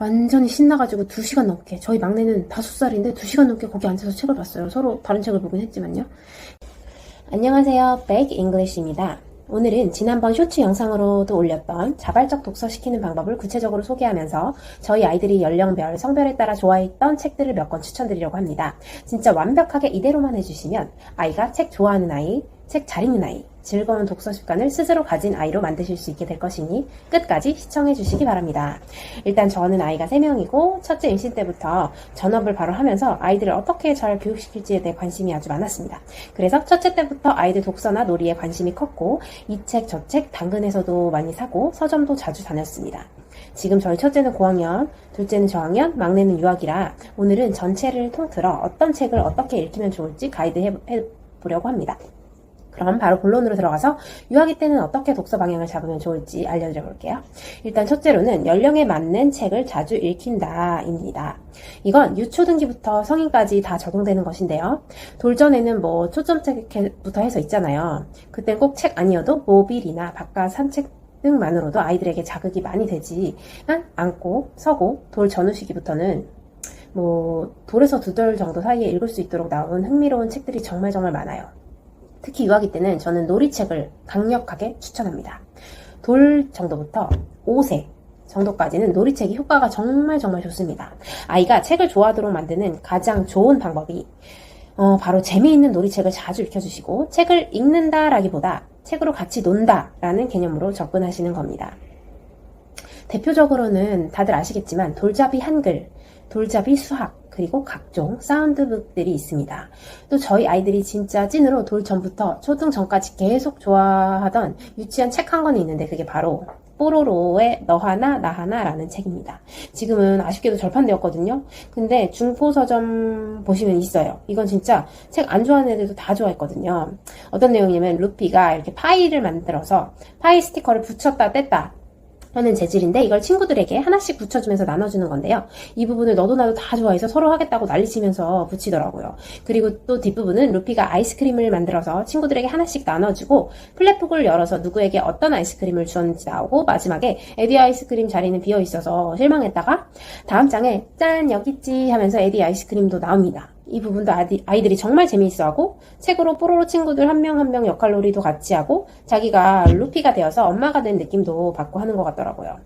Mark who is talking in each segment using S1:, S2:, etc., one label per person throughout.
S1: 완전히 신나가지고 2시간 넘게, 저희 막내는 5살인데 2시간 넘게 거기 앉아서 책을 봤어요. 서로 다른 책을 보긴 했지만요. 안녕하세요, Bake English입니다. 오늘은 지난번 쇼츠 영상으로도 올렸던 자발적 독서시키는 방법을 구체적으로 소개하면서 저희 아이들이 연령별, 성별에 따라 좋아했던 책들을 몇 권 추천드리려고 합니다. 진짜 완벽하게 이대로만 해주시면 아이가 책 좋아하는 아이, 책 잘 읽는 아이, 즐거운 독서 습관을 스스로 가진 아이로 만드실 수 있게 될 것이니 끝까지 시청해 주시기 바랍니다. 일단 저는 아이가 3명이고 첫째 임신 때부터 전업을 바로 하면서 아이들을 어떻게 잘 교육시킬지에 대해 관심이 아주 많았습니다. 그래서 첫째 때부터 아이들 독서나 놀이에 관심이 컸고 이 책 저 책 당근에서도 많이 사고 서점도 자주 다녔습니다. 지금 저희 첫째는 고학년, 둘째는 저학년, 막내는 유학이라 오늘은 전체를 통틀어 어떤 책을 어떻게 읽히면 좋을지 가이드 해보려고 합니다. 그럼 바로 본론으로 들어가서 유아기 때는 어떻게 독서 방향을 잡으면 좋을지 알려드려 볼게요. 일단 첫째로는 연령에 맞는 책을 자주 읽힌다입니다. 이건 유초등기부터 성인까지 다 적용되는 것인데요. 돌전에는 뭐 초점책부터 해서 있잖아요. 그땐 꼭 책 아니어도 모빌이나 바깥 산책 등만으로도 아이들에게 자극이 많이 되지만 앉고 서고 돌 전후 시기부터는 뭐 돌에서 2돌 정도 사이에 읽을 수 있도록 나온 흥미로운 책들이 정말 많아요. 특히 유아기 때는 저는 놀이책을 강력하게 추천합니다. 돌 정도부터 5세 정도까지는 놀이책이 효과가 정말 좋습니다. 아이가 책을 좋아하도록 만드는 가장 좋은 방법이 바로 재미있는 놀이책을 자주 읽혀주시고 책을 읽는다라기보다 책으로 같이 논다라는 개념으로 접근하시는 겁니다. 대표적으로는 다들 아시겠지만 돌잡이 한글, 돌잡이 수학, 그리고 각종 사운드북들이 있습니다. 또 저희 아이들이 진짜 찐으로 돌 전부터 초등 전까지 계속 좋아하던 유치한 책 한 권이 있는데 그게 바로 뽀로로의 너 하나 나 하나라는 책입니다. 지금은 아쉽게도 절판되었거든요. 근데 중고서점 보시면 있어요. 이건 진짜 책 안 좋아하는 애들도 다 좋아했거든요. 어떤 내용이냐면 루피가 이렇게 파이를 만들어서 파이 스티커를 붙였다 뗐다 하는 재질인데 이걸 친구들에게 하나씩 붙여주면서 나눠주는 건데요. 이 부분을 너도 나도 다 좋아해서 서로 하겠다고 난리치면서 붙이더라고요. 그리고 또 뒷부분은 루피가 아이스크림을 만들어서 친구들에게 하나씩 나눠주고 플랫북을 열어서 누구에게 어떤 아이스크림을 주었는지 나오고 마지막에 에디 아이스크림 자리는 비어있어서 실망했다가 다음 장에 짠 여기 있지 하면서 에디 아이스크림도 나옵니다. 이 부분도 아이들이 정말 재미있어하고 책으로 뽀로로 친구들 한 명 한 명 역할놀이도 같이 하고 자기가 루피가 되어서 엄마가 된 느낌도 받고 하는 것 같더라고요.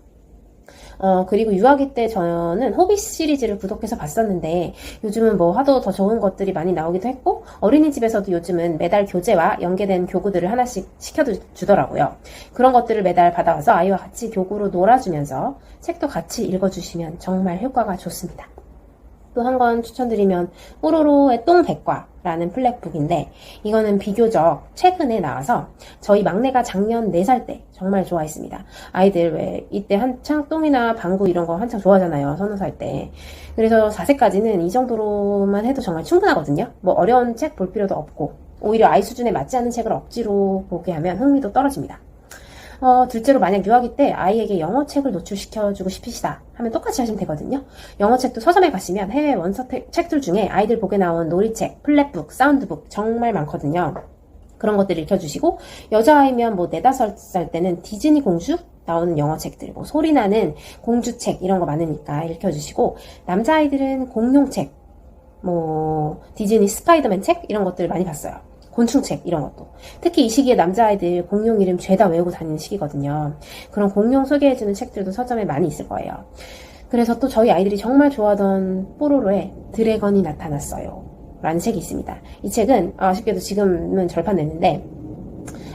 S1: 그리고 유아기 때 저는 호빗 시리즈를 구독해서 봤었는데 요즘은 뭐 하도 더 좋은 것들이 많이 나오기도 했고 어린이집에서도 요즘은 매달 교재와 연계된 교구들을 하나씩 시켜주더라고요. 그런 것들을 매달 받아와서 아이와 같이 교구로 놀아주면서 책도 같이 읽어주시면 정말 효과가 좋습니다. 또 한 권 추천드리면 뽀로로의 똥백과라는 플랫북인데 이거는 비교적 최근에 나와서 저희 막내가 작년 4살 때 정말 좋아했습니다. 아이들 왜 이때 한창 똥이나 방구 이런 거 한창 좋아하잖아요. 서너 살 때. 그래서 4세까지는 이 정도로만 해도 정말 충분하거든요. 뭐 어려운 책 볼 필요도 없고 오히려 아이 수준에 맞지 않는 책을 억지로 보게 하면 흥미도 떨어집니다. 둘째로 만약 유아기 때 아이에게 영어책을 노출시켜주고 싶으시다 하면 똑같이 하시면 되거든요. 영어책도 서점에 가시면 해외 원서 책들 중에 아이들 보게 나온 놀이책, 플랫북, 사운드북 정말 많거든요. 그런 것들 읽혀주시고 여자아이면 뭐 4, 5살 때는 디즈니 공주 나오는 영어책들, 뭐 소리나는 공주책 이런 거 많으니까 읽혀주시고 남자아이들은 공룡책, 뭐 디즈니 스파이더맨 책 이런 것들 많이 봤어요. 곤충책 이런 것도. 특히 이 시기에 남자아이들 공룡 이름 죄다 외우고 다니는 시기거든요. 그런 공룡 소개해주는 책들도 서점에 많이 있을 거예요. 그래서 또 저희 아이들이 정말 좋아하던 뽀로로의 드래건이 나타났어요 라는 책이 있습니다. 이 책은 아쉽게도 지금은 절판됐는데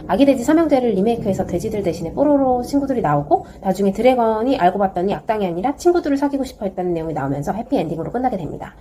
S1: 아기돼지 삼형제를 리메이크해서 돼지들 대신에 뽀로로 친구들이 나오고 나중에 드래건이 알고 봤더니 악당이 아니라 친구들을 사귀고 싶어 했다는 내용이 나오면서 해피엔딩으로 끝나게 됩니다.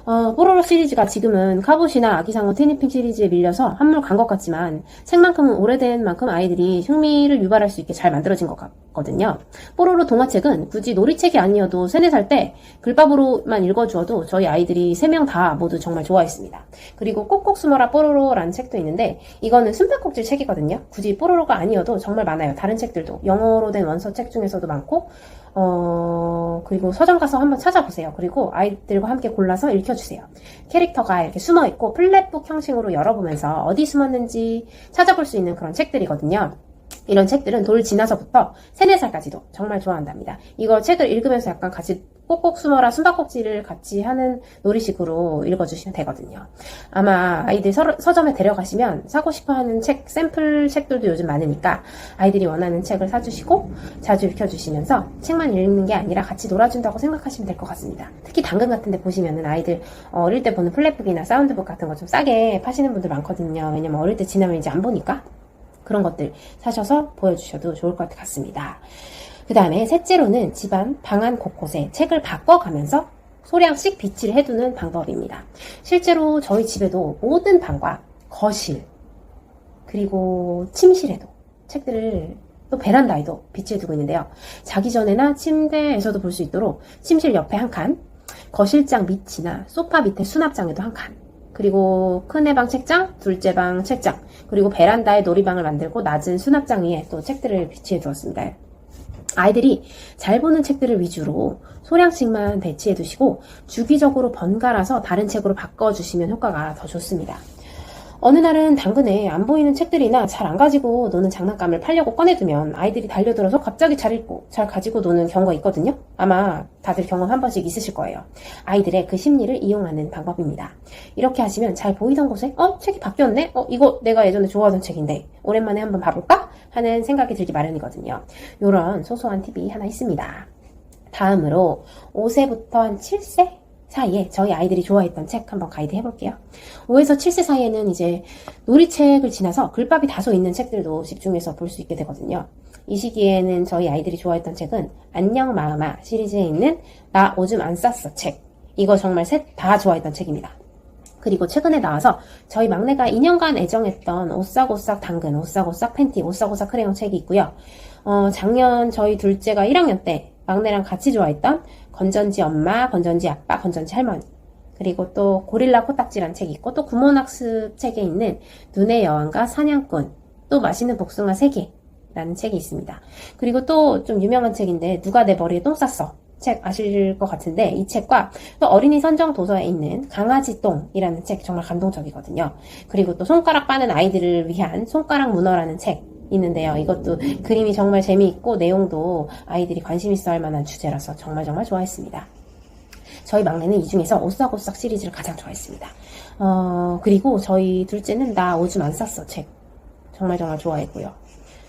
S1: 뽀로로 시리즈가 지금은 카봇이나 아기상어 티니핑 시리즈에 밀려서 한물 간 것 같지만 책만큼은 오래된 만큼 아이들이 흥미를 유발할 수 있게 잘 만들어진 것 같거든요. 뽀로로 동화책은 굳이 놀이책이 아니어도 3, 4살 때 글밥으로만 읽어주어도 저희 아이들이 3명 다 모두 정말 좋아했습니다. 그리고 꼭꼭 숨어라 뽀로로라는 책도 있는데 이거는 숨바꼭질 책이거든요. 굳이 뽀로로가 아니어도 정말 많아요. 다른 책들도 영어로 된 원서책 중에서도 많고 그리고 서점 가서 한번 찾아보세요. 그리고 아이들과 함께 골라서 읽혀주세요. 캐릭터가 이렇게 숨어있고 플랫북 형식으로 열어보면서 어디 숨었는지 찾아볼 수 있는 그런 책들이거든요. 이런 책들은 돌 지나서부터 3, 4살까지도 정말 좋아한답니다. 이거 책을 읽으면서 약간 같이 꼭꼭 숨어라 숨바꼭질을 같이 하는 놀이식으로 읽어주시면 되거든요. 아마 아이들 서점에 데려가시면 사고 싶어하는 책, 샘플 책들도 요즘 많으니까 아이들이 원하는 책을 사주시고 자주 읽혀주시면서 책만 읽는 게 아니라 같이 놀아준다고 생각하시면 될 것 같습니다. 특히 당근 같은 데 보시면은 아이들 어릴 때 보는 플랫북이나 사운드북 같은 거 좀 싸게 파시는 분들 많거든요. 왜냐면 어릴 때 지나면 이제 안 보니까 그런 것들 사셔서 보여주셔도 좋을 것 같습니다. 그 다음에 셋째로는 집안, 방안 곳곳에 책을 바꿔가면서 소량씩 비치를 해두는 방법입니다. 실제로 저희 집에도 모든 방과 거실, 그리고 침실에도 책들을 또 베란다에도 비치해두고 있는데요. 자기 전에나 침대에서도 볼 수 있도록 침실 옆에 한 칸, 거실장 밑이나 소파 밑에 수납장에도 한 칸, 그리고 큰애 방 책장, 둘째 방 책장, 그리고 베란다에 놀이방을 만들고 낮은 수납장 위에 또 책들을 비치해 두었습니다. 아이들이 잘 보는 책들을 위주로 소량씩만 배치해 두시고 주기적으로 번갈아서 다른 책으로 바꿔주시면 효과가 더 좋습니다. 어느 날은 당근에 안 보이는 책들이나 잘 안 가지고 노는 장난감을 팔려고 꺼내두면 아이들이 달려들어서 갑자기 잘 읽고 잘 가지고 노는 경우가 있거든요. 아마 다들 경험 한 번씩 있으실 거예요. 아이들의 그 심리를 이용하는 방법입니다. 이렇게 하시면 잘 보이던 곳에 책이 바뀌었네? 이거 내가 예전에 좋아하던 책인데 오랜만에 한번 봐볼까? 하는 생각이 들기 마련이거든요. 이런 소소한 팁이 하나 있습니다. 다음으로 5세부터 한 7세? 사이에 저희 아이들이 좋아했던 책 한번 가이드 해볼게요. 5에서 7세 사이에는 이제 놀이책을 지나서 글밥이 다소 있는 책들도 집중해서 볼 수 있게 되거든요. 이 시기에는 저희 아이들이 좋아했던 책은 안녕 마음아 시리즈에 있는 나 오줌 안 쌌어 책. 이거 정말 셋 다 좋아했던 책입니다. 그리고 최근에 나와서 저희 막내가 2년간 애정했던 오싹오싹 당근, 오싹오싹 팬티, 오싹오싹 크레용 책이 있고요. 작년 저희 둘째가 1학년 때 막내랑 같이 좋아했던 건전지 엄마, 건전지 아빠, 건전지 할머니, 그리고 또 고릴라 코딱지란 책이 있고 또 구몬학습 책에 있는 눈의 여왕과 사냥꾼, 또 맛있는 복숭아 3개라는 책이 있습니다. 그리고 또 좀 유명한 책인데 누가 내 머리에 똥 쌌어 책 아실 것 같은데 이 책과 또 어린이 선정 도서에 있는 강아지 똥이라는 책 정말 감동적이거든요. 그리고 또 손가락 빠는 아이들을 위한 손가락 문어라는 책 있는데요. 이것도 그림이 정말 재미있고 내용도 아이들이 관심 있어 할 만한 주제라서 정말 좋아했습니다. 저희 막내는 이 중에서 오싹오싹 시리즈를 가장 좋아했습니다. 그리고 저희 둘째는 나 오줌 안 쌌어 책 정말 좋아했고요.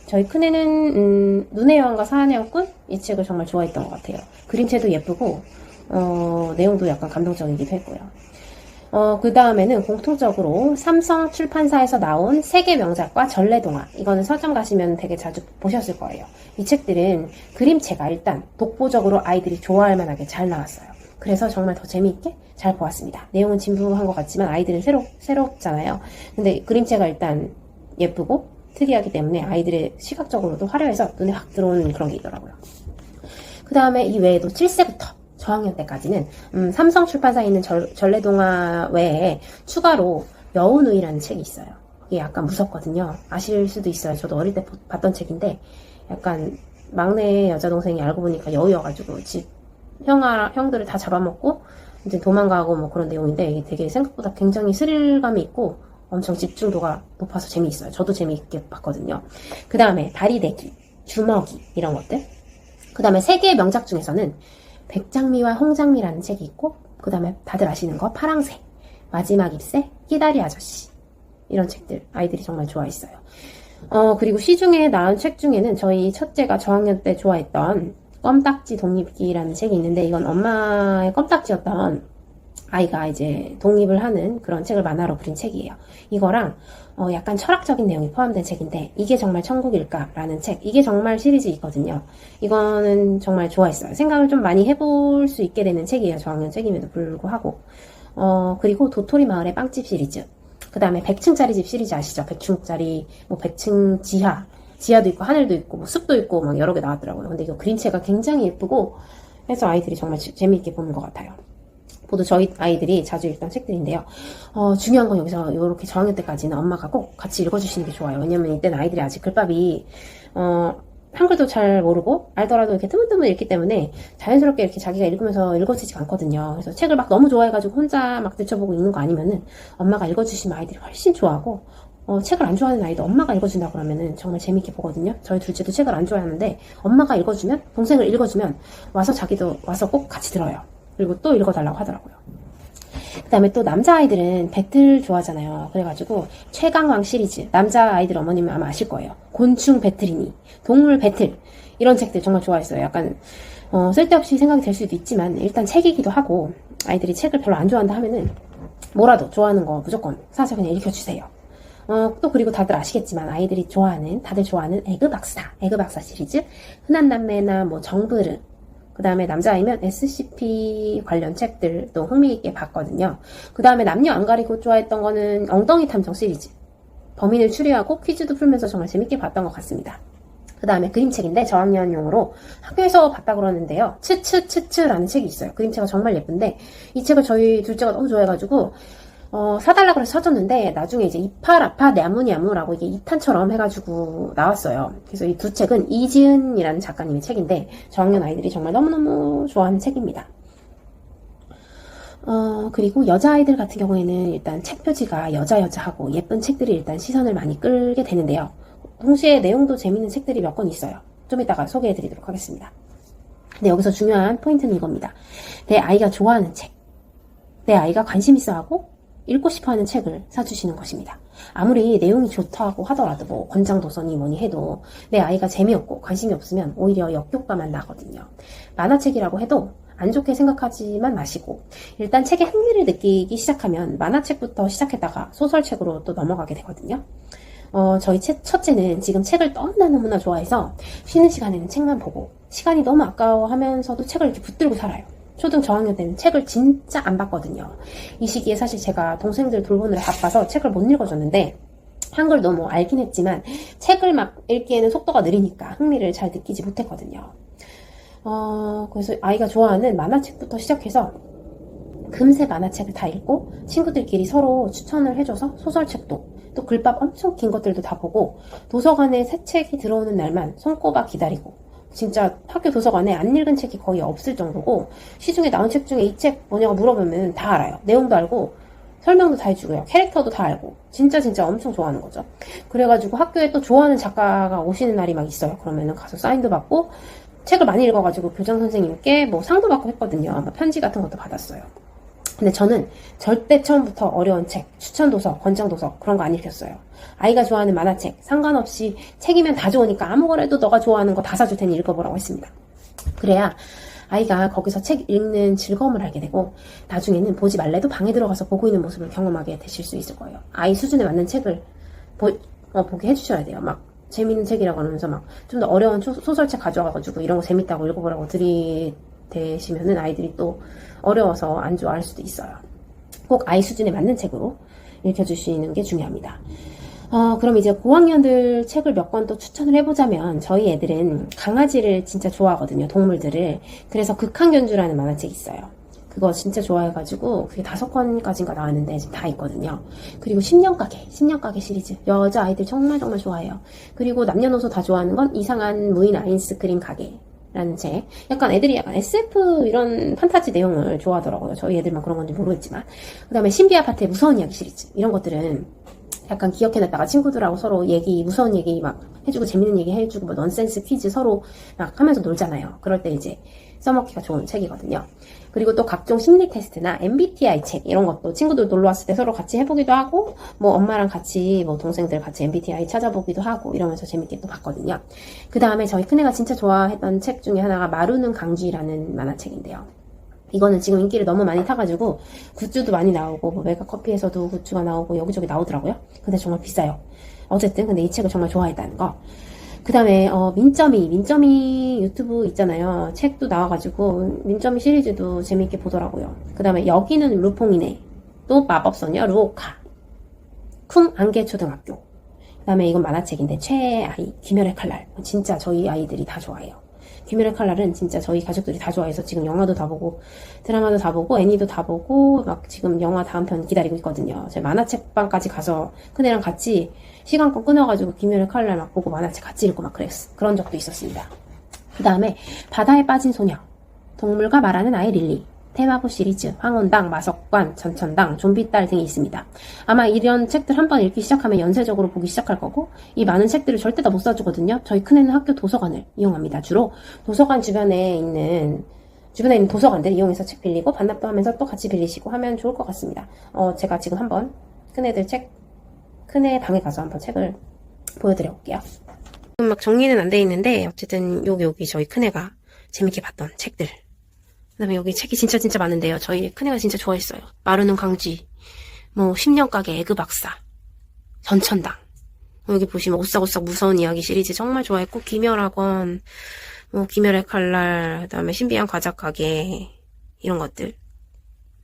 S1: 저희 큰애는 눈의 여왕과 사냥꾼 이 책을 정말 좋아했던 것 같아요. 그림체도 예쁘고 내용도 약간 감동적이기도 했고요. 그 다음에는 공통적으로 삼성 출판사에서 나온 세계 명작과 전래동화. 이거는 서점 가시면 되게 자주 보셨을 거예요. 이 책들은 그림체가 일단 독보적으로 아이들이 좋아할 만하게 잘 나왔어요. 그래서 정말 더 재미있게 잘 보았습니다. 내용은 진부한 것 같지만 아이들은 새롭잖아요. 근데 그림체가 일단 예쁘고 특이하기 때문에 아이들의 시각적으로도 화려해서 눈에 확 들어오는 그런 게 있더라고요. 그 다음에 이 외에도 7세부터 저학년 때까지는 삼성 출판사에 있는 전래동화 외에 추가로 여운의라는 책이 있어요. 이게 약간 무섭거든요. 아실 수도 있어요. 저도 어릴 때 봤던 책인데 약간 막내 여자동생이 알고 보니까 여우여가지고 집 형들을 다 잡아먹고 이제 도망가고 뭐 그런 내용인데 이게 되게 생각보다 굉장히 스릴감이 있고 엄청 집중도가 높아서 재미있어요. 저도 재미있게 봤거든요. 그 다음에 다리대기, 주먹이 이런 것들. 그 다음에 세계의 명작 중에서는 백장미와 홍장미라는 책이 있고 그 다음에 다들 아시는 거 파랑새, 마지막 잎새, 끼다리 아저씨 이런 책들 아이들이 정말 좋아했어요. 그리고 시중에 나온 책 중에는 저희 첫째가 저학년 때 좋아했던 껌딱지 독립기라는 책이 있는데 이건 엄마의 껌딱지였던 아이가 이제 독립을 하는 그런 책을 만화로 그린 책이에요. 이거랑 약간 철학적인 내용이 포함된 책인데 이게 정말 천국일까라는 책. 이게 정말 시리즈 있거든요. 이거는 정말 좋아했어요. 생각을 좀 많이 해볼 수 있게 되는 책이에요. 저학년 책임에도 불구하고. 그리고 도토리 마을의 빵집 시리즈. 그 다음에 100층짜리 집 시리즈 아시죠? 100층짜리, 뭐 100층 지하도 있고 하늘도 있고 뭐 숲도 있고 막 여러 개 나왔더라고요. 근데 이거 그림체가 굉장히 예쁘고 해서 아이들이 정말 재미있게 보는 것 같아요. 모두 저희 아이들이 자주 읽던 책들인데요. 중요한 건 여기서 이렇게 저학년 때까지는 엄마가 꼭 같이 읽어주시는 게 좋아요. 왜냐면 이때는 아이들이 아직 글밥이 한글도 잘 모르고 알더라도 이렇게 뜨문뜨문 읽기 때문에 자연스럽게 이렇게 자기가 읽으면서 읽어지지가 않거든요. 그래서 책을 막 너무 좋아해가지고 혼자 막 들춰보고 읽는 거 아니면은 엄마가 읽어주시면 아이들이 훨씬 좋아하고 책을 안 좋아하는 아이도 엄마가 읽어준다 그러면은 정말 재밌게 보거든요. 저희 둘째도 책을 안 좋아하는데 엄마가 읽어주면, 동생을 읽어주면 와서 자기도 와서 꼭 같이 들어요. 그리고 또 읽어달라고 하더라고요. 그 다음에 또 남자아이들은 배틀 좋아하잖아요. 그래가지고 최강왕 시리즈, 남자아이들 어머님은 아마 아실 거예요. 곤충 배틀이니, 동물 배틀, 이런 책들 정말 좋아했어요. 약간 쓸데없이 생각이 될 수도 있지만 일단 책이기도 하고, 아이들이 책을 별로 안 좋아한다 하면은 뭐라도 좋아하는 거 무조건 사서 그냥 읽혀주세요. 또 그리고 다들 아시겠지만 아이들이 다들 좋아하는 에그박사 시리즈, 흔한 남매나 뭐 정브르, 그 다음에 남자아이면 SCP 관련 책들도 흥미있게 봤거든요. 그 다음에 남녀 안 가리고 좋아했던 거는 엉덩이 탐정 시리즈, 범인을 추리하고 퀴즈도 풀면서 정말 재밌게 봤던 것 같습니다. 그 다음에 그림책인데 저학년용으로 학교에서 봤다 그러는데요. 츠츠츠츠라는 책이 있어요. 그림체가 정말 예쁜데 이 책을 저희 둘째가 너무 좋아해가지고 사달라고 해서 사줬는데 나중에 이제 이파라파 냐무냐무라고 이게 2탄처럼 해가지고 나왔어요. 그래서 이 두 책은 이지은이라는 작가님의 책인데 저학년 아이들이 정말 너무너무 좋아하는 책입니다. 그리고 여자아이들 같은 경우에는 일단 책 표지가 여자하고 예쁜 책들이 일단 시선을 많이 끌게 되는데요. 동시에 내용도 재밌는 책들이 몇 권 있어요. 좀 이따가 소개해드리도록 하겠습니다. 근데 여기서 중요한 포인트는 이겁니다. 내 아이가 좋아하는 책, 내 아이가 관심 있어하고 읽고 싶어하는 책을 사주시는 것입니다. 아무리 내용이 좋다고 하더라도 뭐 권장도서니 뭐니 해도 내 아이가 재미없고 관심이 없으면 오히려 역효과만 나거든요. 만화책이라고 해도 안 좋게 생각하지만 마시고 일단 책에 흥미를 느끼기 시작하면 만화책부터 시작했다가 소설책으로 또 넘어가게 되거든요. 저희 첫째는 지금 책을 너무나 좋아해서 쉬는 시간에는 책만 보고 시간이 너무 아까워하면서도 책을 이렇게 붙들고 살아요. 초등 저학년 때는 책을 진짜 안 봤거든요. 이 시기에 사실 제가 동생들 돌보느라 바빠서 책을 못 읽어줬는데 한글도 뭐 알긴 했지만 책을 막 읽기에는 속도가 느리니까 흥미를 잘 느끼지 못했거든요. 그래서 아이가 좋아하는 만화책부터 시작해서 금세 만화책을 다 읽고 친구들끼리 서로 추천을 해줘서 소설책도 또 글밥 엄청 긴 것들도 다 보고 도서관에 새 책이 들어오는 날만 손꼽아 기다리고 진짜 학교 도서관에 안 읽은 책이 거의 없을 정도고 시중에 나온 책 중에 이 책 뭐냐고 물어보면 다 알아요. 내용도 알고 설명도 다 해주고요. 캐릭터도 다 알고 진짜 엄청 좋아하는 거죠. 그래가지고 학교에 또 좋아하는 작가가 오시는 날이 막 있어요. 그러면은 가서 사인도 받고 책을 많이 읽어가지고 교장 선생님께 뭐 상도 받고 했거든요. 아마 편지 같은 것도 받았어요. 근데 저는 절대 처음부터 어려운 책, 추천도서, 권장도서 그런 거 안 읽혔어요. 아이가 좋아하는 만화책 상관없이 책이면 다 좋으니까 아무거라도 너가 좋아하는 거 다 사줄 테니 읽어보라고 했습니다. 그래야 아이가 거기서 책 읽는 즐거움을 알게 되고 나중에는 보지 말래도 방에 들어가서 보고 있는 모습을 경험하게 되실 수 있을 거예요. 아이 수준에 맞는 책을 보게 해주셔야 돼요. 막 재밌는 책이라고 하면서 막 좀 더 어려운 소설책 가져와가지고 이런 거 재밌다고 읽어보라고 들이대시면은 아이들이 또 어려워서 안 좋아할 수도 있어요. 꼭 아이 수준에 맞는 책으로 읽혀주시는 게 중요합니다. 그럼 이제 고학년들 책을 몇 권 또 추천을 해보자면 저희 애들은 강아지를 진짜 좋아하거든요. 동물들을. 그래서 극한견주라는 만화책이 있어요. 그거 진짜 좋아해가지고 그게 5권까지인가 나왔는데 지금 다 있거든요. 그리고 10년가게 시리즈 여자아이들 정말 좋아해요. 그리고 남녀노소 다 좋아하는 건 이상한 무인 아이스크림 가게라는 책. 애들이 약간 SF 이런 판타지 내용을 좋아하더라고요. 저희 애들만 그런 건지 모르겠지만. 그 다음에 신비 아파트의 무서운 이야기 시리즈 이런 것들은 약간 기억해놨다가 친구들하고 서로 무서운 얘기 막 해주고 재밌는 얘기 해주고 뭐 넌센스 퀴즈 서로 막 하면서 놀잖아요. 그럴 때 이제 써먹기가 좋은 책이거든요. 그리고 또 각종 심리 테스트나 MBTI 책 이런 것도 친구들 놀러 왔을 때 서로 같이 해보기도 하고 뭐 엄마랑 같이 뭐 동생들 같이 MBTI 찾아보기도 하고 이러면서 재밌게 또 봤거든요. 그 다음에 저희 큰애가 진짜 좋아했던 책 중에 하나가 마루는 강쥐라는 만화책인데요. 이거는 지금 인기를 너무 많이 타가지고 굿즈도 많이 나오고 뭐 메가커피에서도 굿즈가 나오고 여기저기 나오더라고요. 근데 정말 비싸요. 어쨌든 근데 이 책을 정말 좋아했다는 거. 그 다음에 민점이 유튜브 있잖아요. 책도 나와가지고 민점이 시리즈도 재밌게 보더라고요. 그 다음에 여기는 루퐁이네, 또 마법소녀 루오카, 쿵 안개초등학교. 그 다음에 이건 만화책인데 최애아이 귀멸의 칼날. 진짜 저희 아이들이 다 좋아해요. 귀멸의 칼날은 진짜 저희 가족들이 다 좋아해서 지금 영화도 다 보고 드라마도 다 보고 애니도 다 보고 막 지금 영화 다음 편 기다리고 있거든요. 제가 만화책방까지 가서 큰애랑 같이 시간권 끊어가지고 귀멸의 칼날 막 보고 만화책 같이 읽고 막 그런 적도 있었습니다. 그 다음에 바다에 빠진 소녀, 동물과 말하는 아이 릴리, 테마부 시리즈, 황혼당, 마석관, 전천당, 좀비딸 등이 있습니다. 아마 이런 책들 한번 읽기 시작하면 연쇄적으로 보기 시작할 거고, 이 많은 책들을 절대 다 못 사주거든요. 저희 큰애는 학교 도서관을 이용합니다. 주로 도서관 주변에 있는 도서관들 이용해서 책 빌리고 반납도 하면서 또 같이 빌리시고 하면 좋을 것 같습니다. 제가 지금 한번 큰애 방에 가서 한번 책을 보여드려 볼게요. 지금 막 정리는 안 돼 있는데 어쨌든 여기 저희 큰애가 재밌게 봤던 책들. 그다음에 여기 책이 진짜 많은데요. 저희 큰애가 진짜 좋아했어요. 마르는 강쥐, 10년 가게 에그 박사, 전천당. 여기 보시면 오싹오싹 무서운 이야기 시리즈 정말 좋아했고, 귀멸학원, 귀멸의 칼날, 그다음에 신비한 과자 가게, 이런 것들.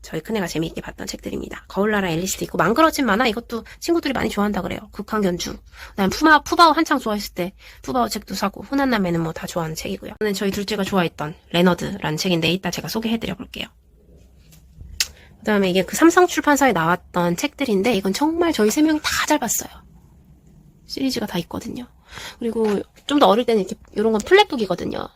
S1: 저희 큰애가 재미있게 봤던 책들입니다. 거울나라 앨리스도 있고, 망그러진 만화 이것도 친구들이 많이 좋아한다 그래요. 극한견주. 그다음에 푸바오 한창 좋아했을 때 푸바오 책도 사고, 흔한 남매는 다 좋아하는 책이고요. 저는 저희 둘째가 좋아했던 레너드라는 책인데 이따 제가 소개해드려 볼게요. 그다음에 이게 그 삼성출판사에 나왔던 책들인데 이건 정말 저희 세 명이 다 잘 봤어요. 시리즈가 다 있거든요. 그리고 좀 더 어릴 때는 이런 건 플랫북이거든요.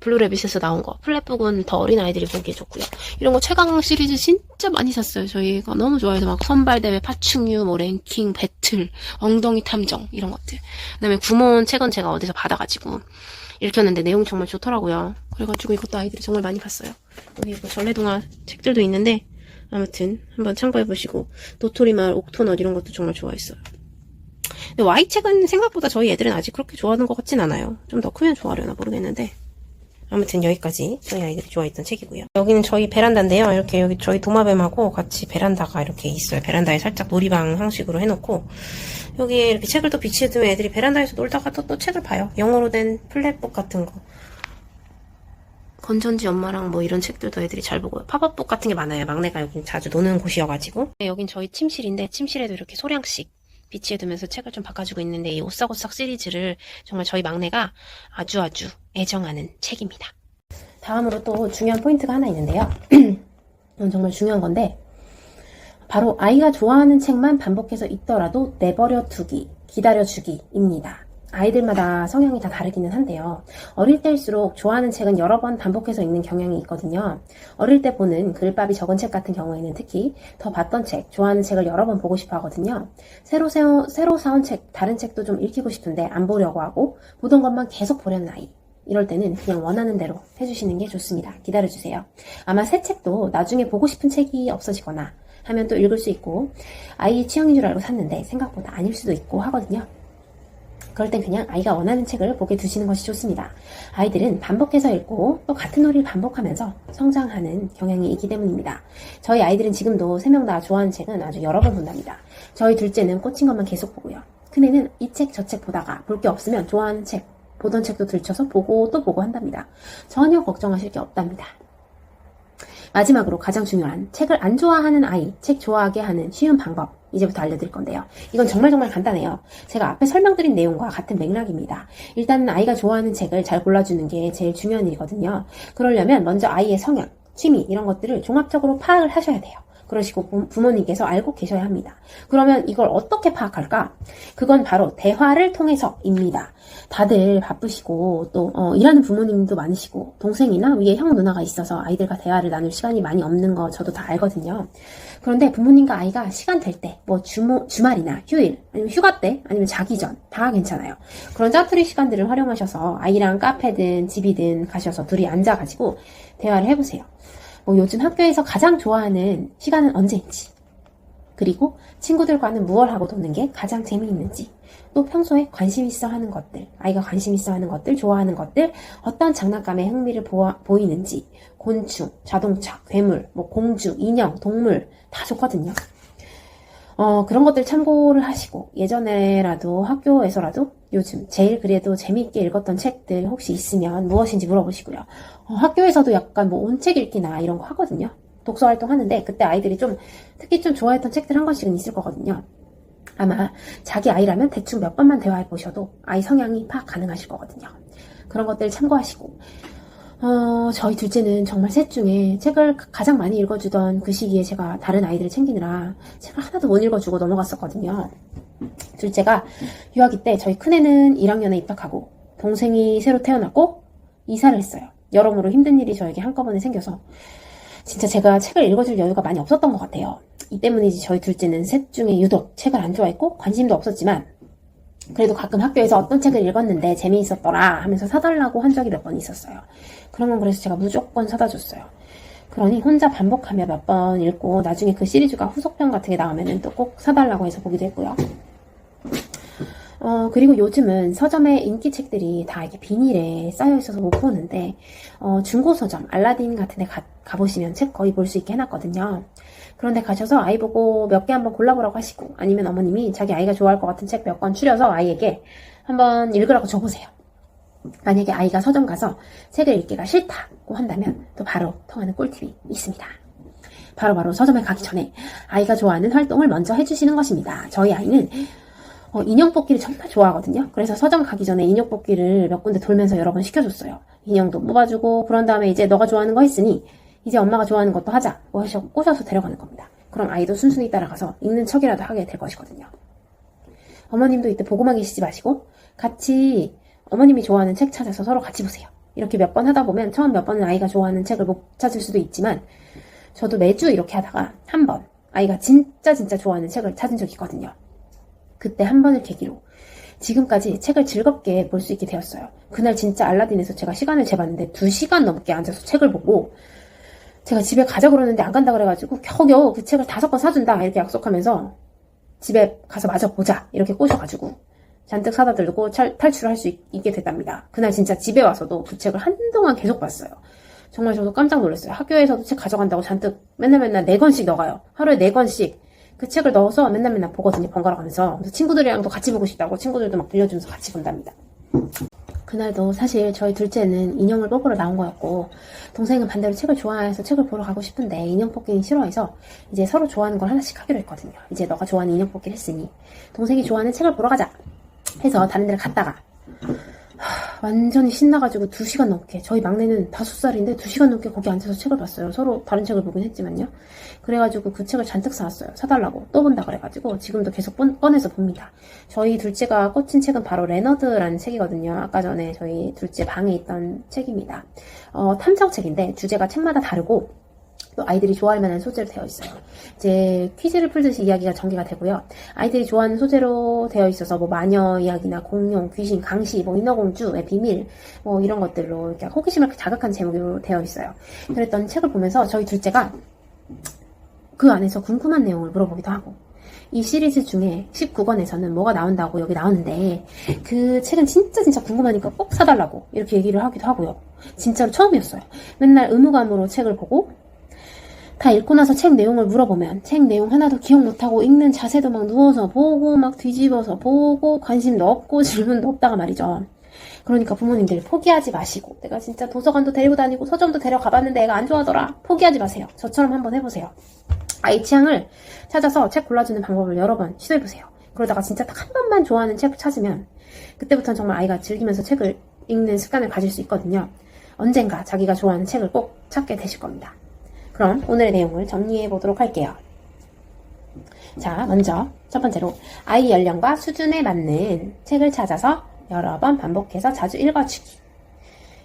S1: 블루래빗에서 나온 거. 플랫북은 더 어린 아이들이 보기에 좋고요. 이런 거 최강 시리즈 진짜 많이 샀어요. 저희가 너무 좋아해서 막 선발대회, 파충류, 랭킹, 배틀, 엉덩이 탐정 이런 것들. 그다음에 구몬 책은 제가 어디서 받아가지고 읽혔는데 내용이 정말 좋더라고요. 그래가지고 이것도 아이들이 정말 많이 봤어요. 여기 전래동화 책들도 있는데 아무튼 한번 참고해보시고 도토리마을, 옥토넛 이런 것도 정말 좋아했어요. 근데 Y책은 생각보다 저희 애들은 아직 그렇게 좋아하는 것 같진 않아요. 좀 더 크면 좋아하려나 모르겠는데 아무튼 여기까지 저희 아이들이 좋아했던 책이고요. 여기는 저희 베란다인데요. 이렇게 여기 저희 도마뱀하고 같이 베란다가 이렇게 있어요. 베란다에 살짝 놀이방 형식으로 해놓고 여기에 이렇게 책을 또 비치해두면 애들이 베란다에서 놀다가 또 책을 봐요. 영어로 된 플랫북 같은 거. 건전지 엄마랑 이런 책들도 애들이 잘 보고요. 팝업북 같은 게 많아요. 막내가 여긴 자주 노는 곳이어가지고. 여긴 저희 침실인데 침실에도 이렇게 소량씩 비치해두면서 책을 좀 바꿔주고 있는데 이 오싹오싹 시리즈를 정말 저희 막내가 아주 애정하는 책입니다. 다음으로 또 중요한 포인트가 하나 있는데요. 이건 정말 중요한 건데 바로 아이가 좋아하는 책만 반복해서 읽더라도 내버려 두기, 기다려주기입니다. 아이들마다 성향이 다 다르기는 한데요. 어릴 때일수록 좋아하는 책은 여러 번 반복해서 읽는 경향이 있거든요. 어릴 때 보는 글밥이 적은 책 같은 경우에는 특히 더 봤던 책, 좋아하는 책을 여러 번 보고 싶어 하거든요. 새로 사온 책, 다른 책도 좀 읽히고 싶은데 안 보려고 하고 보던 것만 계속 보려는 아이. 이럴 때는 그냥 원하는 대로 해주시는 게 좋습니다. 기다려주세요. 아마 새 책도 나중에 보고 싶은 책이 없어지거나 하면 또 읽을 수 있고 아이 취향인 줄 알고 샀는데 생각보다 아닐 수도 있고 하거든요. 그럴 땐 그냥 아이가 원하는 책을 보게 두시는 것이 좋습니다. 아이들은 반복해서 읽고 또 같은 놀이를 반복하면서 성장하는 경향이 있기 때문입니다. 저희 아이들은 지금도 3명 다 좋아하는 책은 아주 여러 번 본답니다. 저희 둘째는 꽂힌 것만 계속 보고요. 큰애는 이 책 저 책 보다가 볼 게 없으면 좋아하는 책, 보던 책도 들춰서 보고 또 보고 한답니다. 전혀 걱정하실 게 없답니다. 마지막으로 가장 중요한 책을 안 좋아하는 아이, 책 좋아하게 하는 쉬운 방법 이제부터 알려드릴 건데요. 이건 정말 간단해요. 제가 앞에 설명드린 내용과 같은 맥락입니다. 일단은 아이가 좋아하는 책을 잘 골라주는 게 제일 중요한 일이거든요. 그러려면 먼저 아이의 성향, 취미 이런 것들을 종합적으로 파악을 하셔야 돼요. 그러시고 부모님께서 알고 계셔야 합니다. 그러면 이걸 어떻게 파악할까? 그건 바로 대화를 통해서입니다. 다들 바쁘시고 또 일하는 부모님도 많으시고 동생이나 위에 형 누나가 있어서 아이들과 대화를 나눌 시간이 많이 없는 거 저도 다 알거든요. 그런데 부모님과 아이가 시간 될 때 주말이나 휴일 아니면 휴가 때 아니면 자기 전 다 괜찮아요. 그런 짜투리 시간들을 활용하셔서 아이랑 카페든 집이든 가셔서 둘이 앉아가지고 대화를 해보세요. 요즘 학교에서 가장 좋아하는 시간은 언제인지, 그리고 친구들과는 무얼 하고 노는 게 가장 재미있는지, 또 평소에 관심 있어 하는 것들, 아이가 관심 있어 하는 것들, 좋아하는 것들, 어떤 장난감에 흥미를 보이는지, 곤충, 자동차, 괴물, 공주, 인형, 동물 다 좋거든요. 그런 것들 참고를 하시고 예전에라도 학교에서라도 요즘 제일 그래도 재미있게 읽었던 책들 혹시 있으면 무엇인지 물어보시고요. 학교에서도 약간 온책 읽기나 이런 거 하거든요. 독서 활동 하는데 그때 아이들이 특히 좀 좋아했던 책들 한 권씩은 있을 거거든요. 아마 자기 아이라면 대충 몇 번만 대화해 보셔도 아이 성향이 파악 가능하실 거거든요. 그런 것들 참고하시고 저희 둘째는 정말 셋 중에 책을 가장 많이 읽어주던 그 시기에 제가 다른 아이들을 챙기느라 책을 하나도 못 읽어주고 넘어갔었거든요. 둘째가 유아기 때 저희 큰애는 1학년에 입학하고 동생이 새로 태어났고 이사를 했어요. 여러모로 힘든 일이 저에게 한꺼번에 생겨서 진짜 제가 책을 읽어줄 여유가 많이 없었던 것 같아요. 이 때문이지 저희 둘째는 셋 중에 유독 책을 안 좋아했고 관심도 없었지만 그래도 가끔 학교에서 어떤 책을 읽었는데 재미있었더라 하면서 사달라고 한 적이 몇 번 있었어요. 그러면 그래서 제가 무조건 사다 줬어요. 그러니 혼자 반복하며 몇 번 읽고 나중에 그 시리즈가 후속편 같은 게 나오면은 또 꼭 사달라고 해서 보기도 했고요. 그리고 요즘은 서점에 인기 책들이 다 이렇게 비닐에 쌓여있어서 못 보는데, 중고 서점, 알라딘 같은 데 가보시면 책 거의 볼 수 있게 해놨거든요. 그런데 가셔서 아이 보고 몇 개 한번 골라보라고 하시고, 아니면 어머님이 자기 아이가 좋아할 것 같은 책 몇 권 추려서 아이에게 한번 읽으라고 줘보세요. 만약에 아이가 서점 가서 책을 읽기가 싫다고 한다면 또 바로 통하는 꿀팁이 있습니다. 바로 서점에 가기 전에 아이가 좋아하는 활동을 먼저 해주시는 것입니다. 저희 아이는 인형 뽑기를 정말 좋아하거든요. 그래서 서점 가기 전에 인형 뽑기를 몇 군데 돌면서 여러 번 시켜줬어요. 인형도 뽑아주고 그런 다음에 이제 너가 좋아하는 거 했으니 이제 엄마가 좋아하는 것도 하자 뭐 하셔 꼬셔서 데려가는 겁니다. 그럼 아이도 순순히 따라가서 읽는 척이라도 하게 될 것이거든요. 어머님도 이때 보고만 계시지 마시고 같이 어머님이 좋아하는 책 찾아서 서로 같이 보세요. 이렇게 몇 번 하다 보면 처음 몇 번은 아이가 좋아하는 책을 못 찾을 수도 있지만 저도 매주 이렇게 하다가 한 번 아이가 진짜 좋아하는 책을 찾은 적이 있거든요. 그때 한 번을 계기로 지금까지 책을 즐겁게 볼 수 있게 되었어요. 그날 진짜 알라딘에서 제가 시간을 재봤는데 2시간 넘게 앉아서 책을 보고 제가 집에 가자 그러는데 안 간다 그래가지고 겨우겨우 그 책을 5권 사준다 이렇게 약속하면서 집에 가서 마저 보자 이렇게 꼬셔가지고 잔뜩 사다 들고 탈출을 할 수 있게 됐답니다. 그날 진짜 집에 와서도 그 책을 한동안 계속 봤어요. 정말 저도 깜짝 놀랐어요. 학교에서도 책 가져간다고 잔뜩 맨날 4권씩 넣어가요. 하루에 4권씩 그 책을 넣어서 맨날 보거든요. 번갈아 가면서. 그래서 친구들이랑도 같이 보고 싶다고 친구들도 막 빌려주면서 같이 본답니다. 그날도 사실 저희 둘째는 인형을 뽑으러 나온 거였고 동생은 반대로 책을 좋아해서 책을 보러 가고 싶은데 인형 뽑기는 싫어해서 이제 서로 좋아하는 걸 하나씩 하기로 했거든요. 이제 너가 좋아하는 인형 뽑기를 했으니 동생이 좋아하는 책을 보러 가자 해서 다른 데를 갔다가 완전히 신나가지고 2시간 넘게 저희 막내는 5살인데 2시간 넘게 거기 앉아서 책을 봤어요. 서로 다른 책을 보긴 했지만요. 그래가지고 그 책을 잔뜩 사왔어요. 사달라고 또 본다 그래가지고 지금도 계속 꺼내서 봅니다. 저희 둘째가 꽂힌 책은 바로 레너드라는 책이거든요. 아까 전에 저희 둘째 방에 있던 책입니다. 탐정책인데 주제가 책마다 다르고 또 아이들이 좋아할 만한 소재로 되어 있어요. 이제 퀴즈를 풀듯이 이야기가 전개가 되고요. 아이들이 좋아하는 소재로 되어 있어서 뭐 마녀 이야기나 공룡, 귀신, 강시, 뭐 인어공주의 비밀 뭐 이런 것들로 이렇게 호기심을 자극한 제목으로 되어 있어요. 그랬던 책을 보면서 저희 둘째가 그 안에서 궁금한 내용을 물어보기도 하고 이 시리즈 중에 19권에서는 뭐가 나온다고 여기 나오는데 그 책은 진짜 궁금하니까 꼭 사달라고 이렇게 얘기를 하기도 하고요. 진짜로 처음이었어요. 맨날 의무감으로 책을 보고 다 읽고 나서 책 내용을 물어보면 책 내용 하나도 기억 못하고 읽는 자세도 막 누워서 보고 막 뒤집어서 보고 관심도 없고 질문도 없다가 말이죠. 그러니까 부모님들 포기하지 마시고 내가 진짜 도서관도 데리고 다니고 서점도 데려가봤는데 애가 안 좋아하더라. 포기하지 마세요. 저처럼 한번 해보세요. 아이 취향을 찾아서 책 골라주는 방법을 여러 번 시도해보세요. 그러다가 진짜 딱 한 번만 좋아하는 책을 찾으면 그때부터는 정말 아이가 즐기면서 책을 읽는 습관을 가질 수 있거든요. 언젠가 자기가 좋아하는 책을 꼭 찾게 되실 겁니다. 그럼 오늘의 내용을 정리해 보도록 할게요. 자, 먼저 첫 번째로 아이 연령과 수준에 맞는 책을 찾아서 여러 번 반복해서 자주 읽어주기.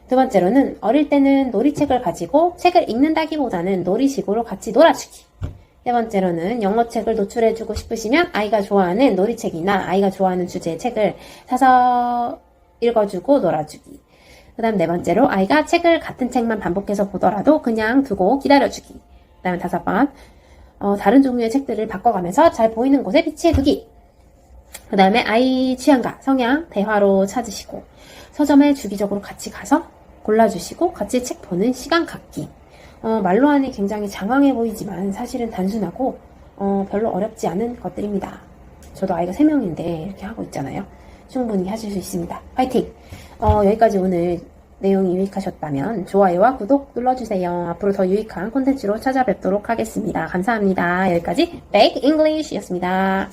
S1: 두 번째로는 어릴 때는 놀이책을 가지고 책을 읽는다기보다는 놀이식으로 같이 놀아주기. 세 번째로는 영어책을 노출해주고 싶으시면 아이가 좋아하는 놀이책이나 아이가 좋아하는 주제의 책을 사서 읽어주고 놀아주기. 그 다음 네 번째로 아이가 책을 같은 책만 반복해서 보더라도 그냥 두고 기다려주기. 그 다음에 5번 다른 종류의 책들을 바꿔가면서 잘 보이는 곳에 비치해두기. 그 다음에 아이 취향과 성향 대화로 찾으시고 서점에 주기적으로 같이 가서 골라주시고 같이 책 보는 시간 갖기. 말로 하니 굉장히 장황해 보이지만 사실은 단순하고 별로 어렵지 않은 것들입니다. 저도 아이가 3명인데 이렇게 하고 있잖아요. 충분히 하실 수 있습니다. 파이팅! 여기까지 오늘 내용이 유익하셨다면 좋아요와 구독 눌러주세요. 앞으로 더 유익한 콘텐츠로 찾아뵙도록 하겠습니다. 감사합니다. 여기까지 Bake English였습니다.